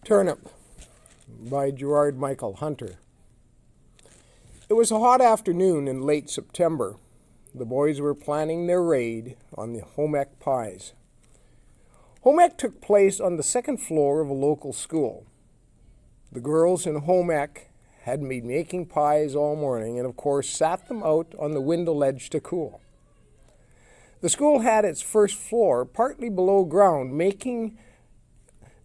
Turnip by Gerard Michael Hunter. It was a hot afternoon in late September. The boys were planning their raid on the home ec pies. Home ec took place on the second floor of a local school. The girls in home ec had been making pies all morning and of course sat them out on the window ledge to cool. The school had its first floor partly below ground, making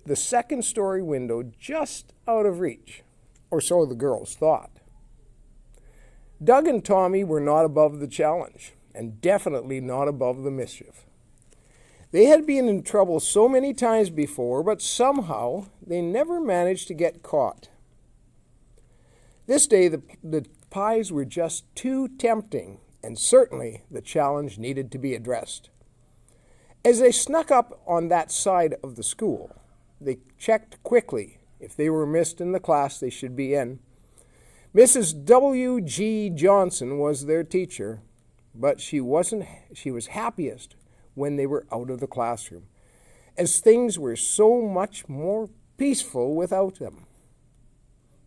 the second-story window just out of reach, or so the girls thought. Doug and Tommy were not above the challenge, and definitely not above the mischief. They had been in trouble so many times before, but somehow they never managed to get caught. This day the pies were just too tempting, and certainly the challenge needed to be addressed. As they snuck up on that side of the school, they checked quickly if they were missed in the class they should be in. Mrs. W.G. Johnson was their teacher, but she was happiest when they were out of the classroom, as things were so much more peaceful without them.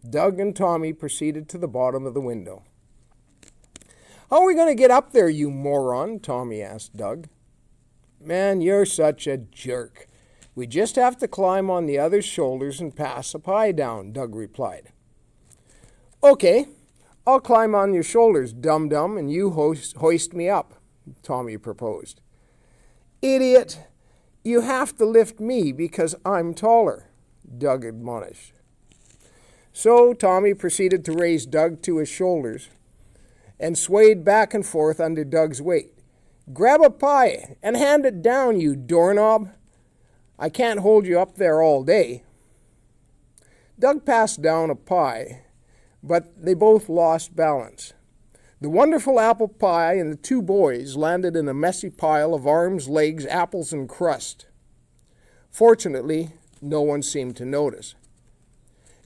Doug and Tommy proceeded to the bottom of the window. "How are we going to get up there, you moron?" Tommy asked Doug. "Man, you're such a jerk. We just have to climb on the other's shoulders and pass a pie down," Doug replied. "Okay, I'll climb on your shoulders, dum-dum, and you hoist me up," Tommy proposed. "Idiot, you have to lift me because I'm taller," Doug admonished. So Tommy proceeded to raise Doug to his shoulders and swayed back and forth under Doug's weight. "Grab a pie and hand it down, you doorknob. I can't hold you up there all day." Doug passed down a pie, but they both lost balance. The wonderful apple pie and the two boys landed in a messy pile of arms, legs, apples, and crust. Fortunately, no one seemed to notice.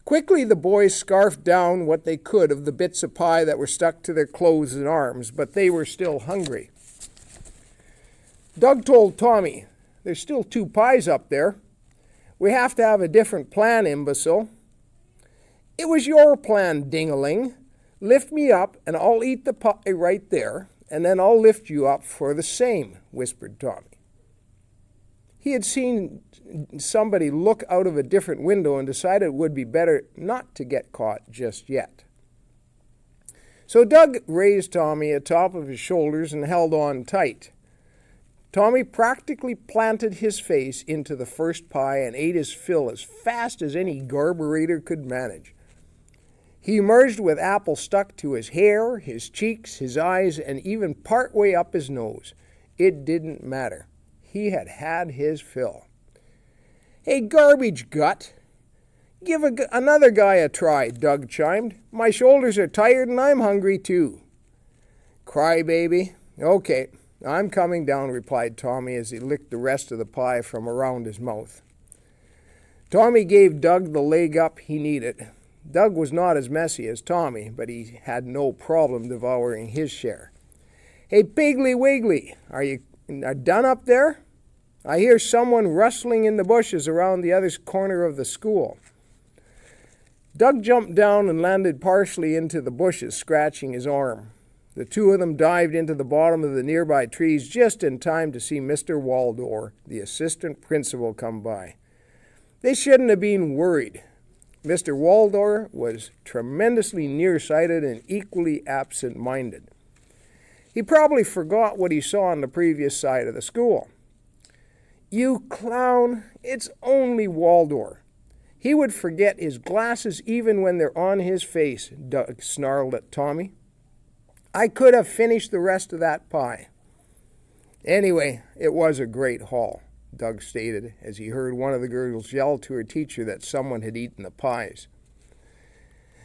Quickly, the boys scarfed down what they could of the bits of pie that were stuck to their clothes and arms, but they were still hungry. Doug told Tommy, "There's still two pies up there. We have to have a different plan, imbecile." "It was your plan, ding-a-ling. Lift me up and I'll eat the pie right there, and then I'll lift you up for the same," whispered Tommy. He had seen somebody look out of a different window and decided it would be better not to get caught just yet. So Doug raised Tommy atop of his shoulders and held on tight. Tommy practically planted his face into the first pie and ate his fill as fast as any garburator could manage. He emerged with apple stuck to his hair, his cheeks, his eyes, and even part way up his nose. It didn't matter. He had had his fill. "Hey, garbage gut, give another guy a try," Doug chimed. "My shoulders are tired and I'm hungry too." "Crybaby. Okay, I'm coming down," replied Tommy as he licked the rest of the pie from around his mouth. Tommy gave Doug the leg up he needed. Doug was not as messy as Tommy, but he had no problem devouring his share. "Hey, Piggly Wiggly, are you done up there? I hear someone rustling in the bushes around the other corner of the school." Doug jumped down and landed partially into the bushes, scratching his arm. The two of them dived into the bottom of the nearby trees just in time to see Mr. Waldor, the assistant principal, come by. They shouldn't have been worried. Mr. Waldor was tremendously nearsighted and equally absent-minded. He probably forgot what he saw on the previous side of the school. "You clown, it's only Waldor. He would forget his glasses even when they're on his face," Doug snarled at Tommy. "I could have finished the rest of that pie." "Anyway, it was a great haul," Doug stated as he heard one of the girls yell to her teacher that someone had eaten the pies.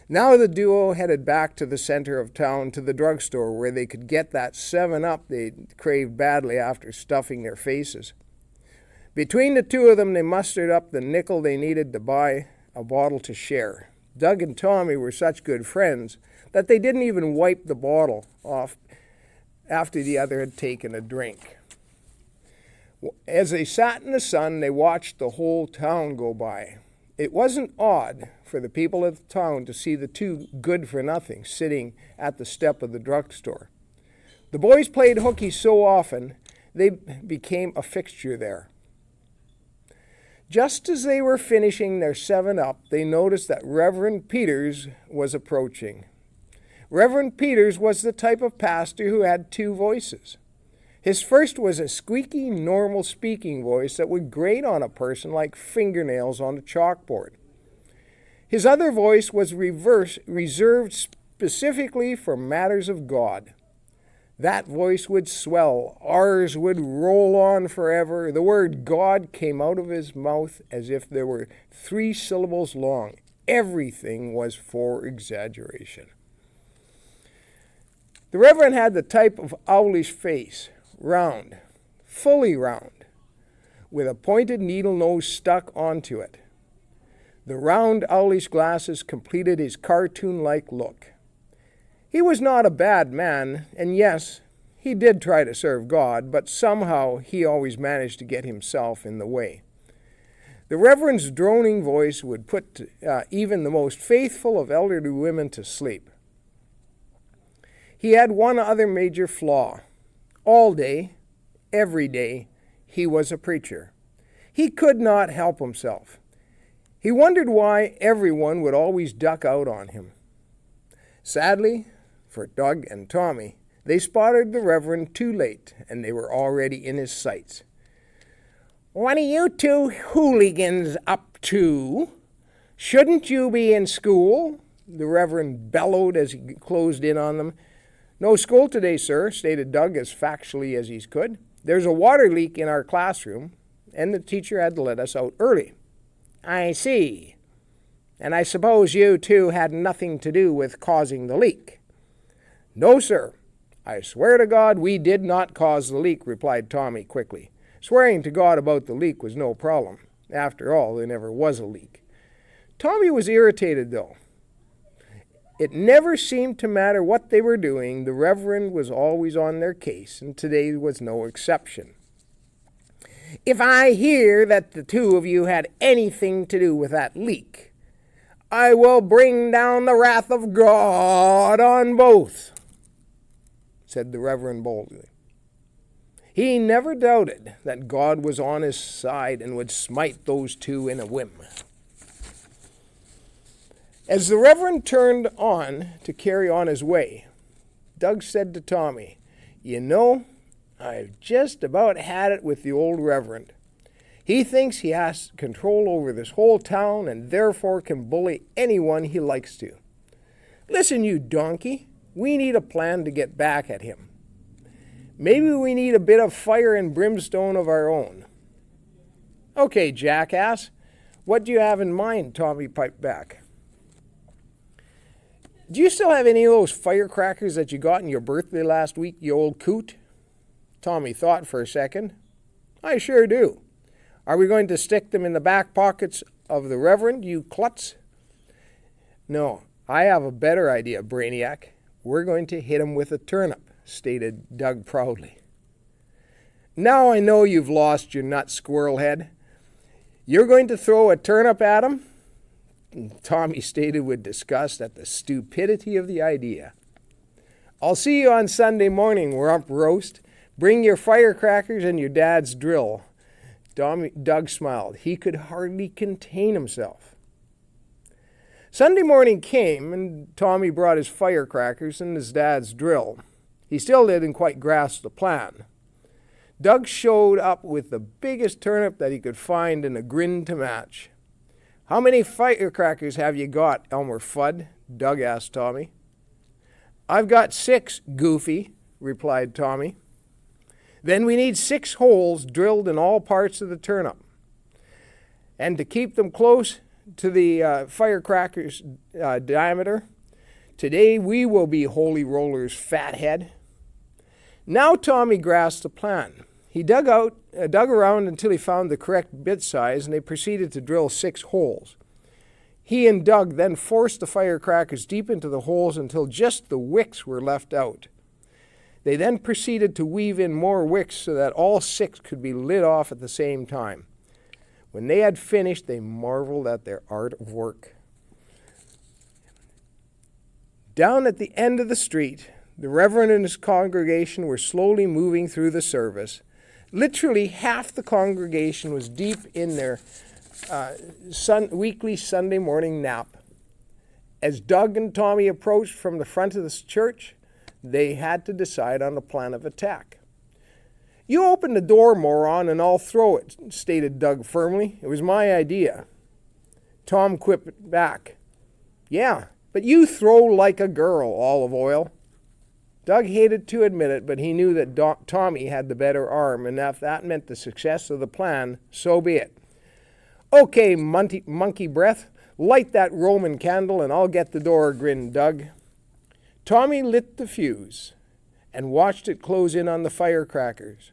Now the duo headed back to the center of town to the drugstore where they could get that 7-Up they craved badly after stuffing their faces. Between the two of them, they mustered up the nickel they needed to buy a bottle to share. Doug and Tommy were such good friends that they didn't even wipe the bottle off after the other had taken a drink. As they sat in the sun, they watched the whole town go by. It wasn't odd for the people of the town to see the two good-for-nothings sitting at the step of the drugstore. The boys played hooky so often, they became a fixture there. Just as they were finishing their 7-Up, they noticed that Reverend Peters was approaching. Reverend Peters was the type of pastor who had two voices. His first was a squeaky, normal speaking voice that would grate on a person like fingernails on a chalkboard. His other voice was reserved specifically for matters of God. That voice would swell. Ours would roll on forever. The word God came out of his mouth as if there were 3 syllables long. Everything was for exaggeration. The Reverend had the type of owlish face, round, fully round, with a pointed needle nose stuck onto it. The round owlish glasses completed his cartoon-like look. He was not a bad man, and yes, he did try to serve God, but somehow he always managed to get himself in the way. The Reverend's droning voice would put even the most faithful of elderly women to sleep. He had one other major flaw. All day, every day, he was a preacher. He could not help himself. He wondered why everyone would always duck out on him. Sadly, for Doug and Tommy, they spotted the Reverend too late, and they were already in his sights. "What are you two hooligans up to? Shouldn't you be in school?" the Reverend bellowed as he closed in on them. "No school today, sir," stated Doug as factually as he could. "There's a water leak in our classroom, and the teacher had to let us out early." "I see. And I suppose you two had nothing to do with causing the leak?" "No, sir. I swear to God we did not cause the leak," replied Tommy quickly. Swearing to God about the leak was no problem. After all, there never was a leak. Tommy was irritated, though. It never seemed to matter what they were doing. The Reverend was always on their case, and today was no exception. "If I hear that the two of you had anything to do with that leak, I will bring down the wrath of God on both," said the Reverend boldly. He never doubted that God was on his side and would smite those two in a whim. As the Reverend turned on to carry on his way, Doug said to Tommy, "You know, I've just about had it with the old Reverend. He thinks he has control over this whole town and therefore can bully anyone he likes to. Listen, you donkey, we need a plan to get back at him. Maybe we need a bit of fire and brimstone of our own." "Okay, jackass, what do you have in mind?" Tommy piped back. "Do you still have any of those firecrackers that you got on your birthday last week, you old coot?" Tommy thought for a second. "I sure do. Are we going to stick them in the back pockets of the Reverend, you klutz?" "No, I have a better idea, Brainiac. We're going to hit him with a turnip," stated Doug proudly. "Now I know you've lost your nut, squirrel head. You're going to throw a turnip at him?" Tommy stated with disgust at the stupidity of the idea. "I'll see you on Sunday morning, rump roast. Bring your firecrackers and your dad's drill." Doug smiled. He could hardly contain himself. Sunday morning came, and Tommy brought his firecrackers and his dad's drill. He still didn't quite grasp the plan. Doug showed up with the biggest turnip that he could find and a grin to match. "How many firecrackers have you got, Elmer Fudd?" Doug asked Tommy. "I've got 6, Goofy," replied Tommy. "Then we need 6 holes drilled in all parts of the turnip. And to keep them close to the firecrackers' diameter, today we will be holy rollers, fathead." Now Tommy grasped the plan. He dug around until he found the correct bit size, and they proceeded to drill 6 holes. He and Doug then forced the firecrackers deep into the holes until just the wicks were left out. They then proceeded to weave in more wicks so that all 6 could be lit off at the same time. When they had finished, they marveled at their art of work. Down at the end of the street, the Reverend and his congregation were slowly moving through the service. Literally half the congregation was deep in their weekly Sunday morning nap. As Doug and Tommy approached from the front of the church, they had to decide on a plan of attack. "You open the door, moron, and I'll throw it," stated Doug firmly. "It was my idea." Tom quipped back, "Yeah, but you throw like a girl, Olive Oil." Doug hated to admit it, but he knew that Tommy had the better arm, and if that meant the success of the plan, so be it. "Okay, monkey breath, light that Roman candle and I'll get the door," grinned Doug. Tommy lit the fuse and watched it close in on the firecrackers.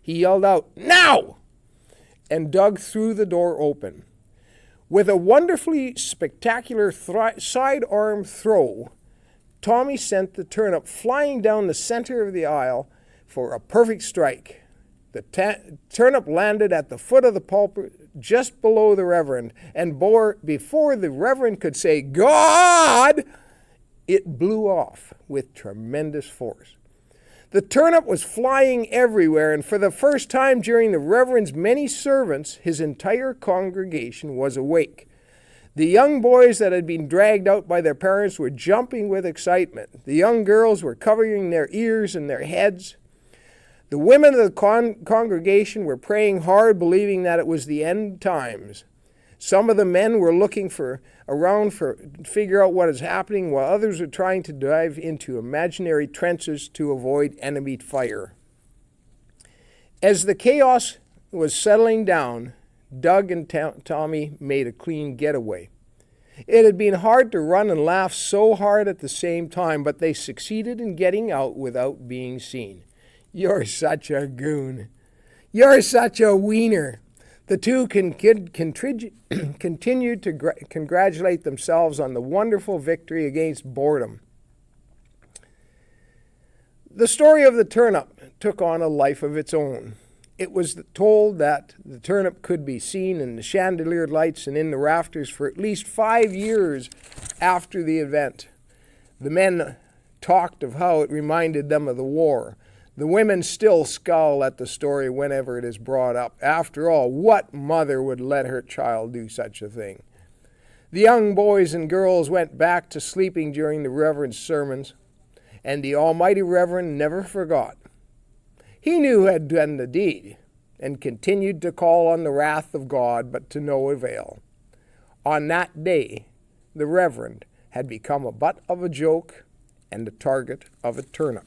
He yelled out, "Now!" and Doug threw the door open. With a wonderfully spectacular sidearm throw, Tommy sent the turnip flying down the center of the aisle for a perfect strike. The turnip landed at the foot of the pulpit just below the Reverend, and before the Reverend could say, "God!" it blew off with tremendous force. The turnip was flying everywhere, and for the first time during the Reverend's many sermons, his entire congregation was awake. The young boys that had been dragged out by their parents were jumping with excitement. The young girls were covering their ears and their heads. The women of the congregation were praying hard, believing that it was the end times. Some of the men were looking around to figure out what is happening, while others were trying to dive into imaginary trenches to avoid enemy fire. As the chaos was settling down, Doug and Tommy made a clean getaway. It had been hard to run and laugh so hard at the same time, but they succeeded in getting out without being seen. "You're such a goon. You're such a wiener." The two continued to congratulate themselves on the wonderful victory against boredom. The story of the turnip took on a life of its own. It was told that the turnip could be seen in the chandelier lights and in the rafters for at least 5 years after the event. The men talked of how it reminded them of the war. The women still scowl at the story whenever it is brought up. After all, what mother would let her child do such a thing? The young boys and girls went back to sleeping during the Reverend's sermons, and the almighty Reverend never forgot. He knew who had done the deed, and continued to call on the wrath of God, but to no avail. On that day, the Reverend had become a butt of a joke and the target of a turnip.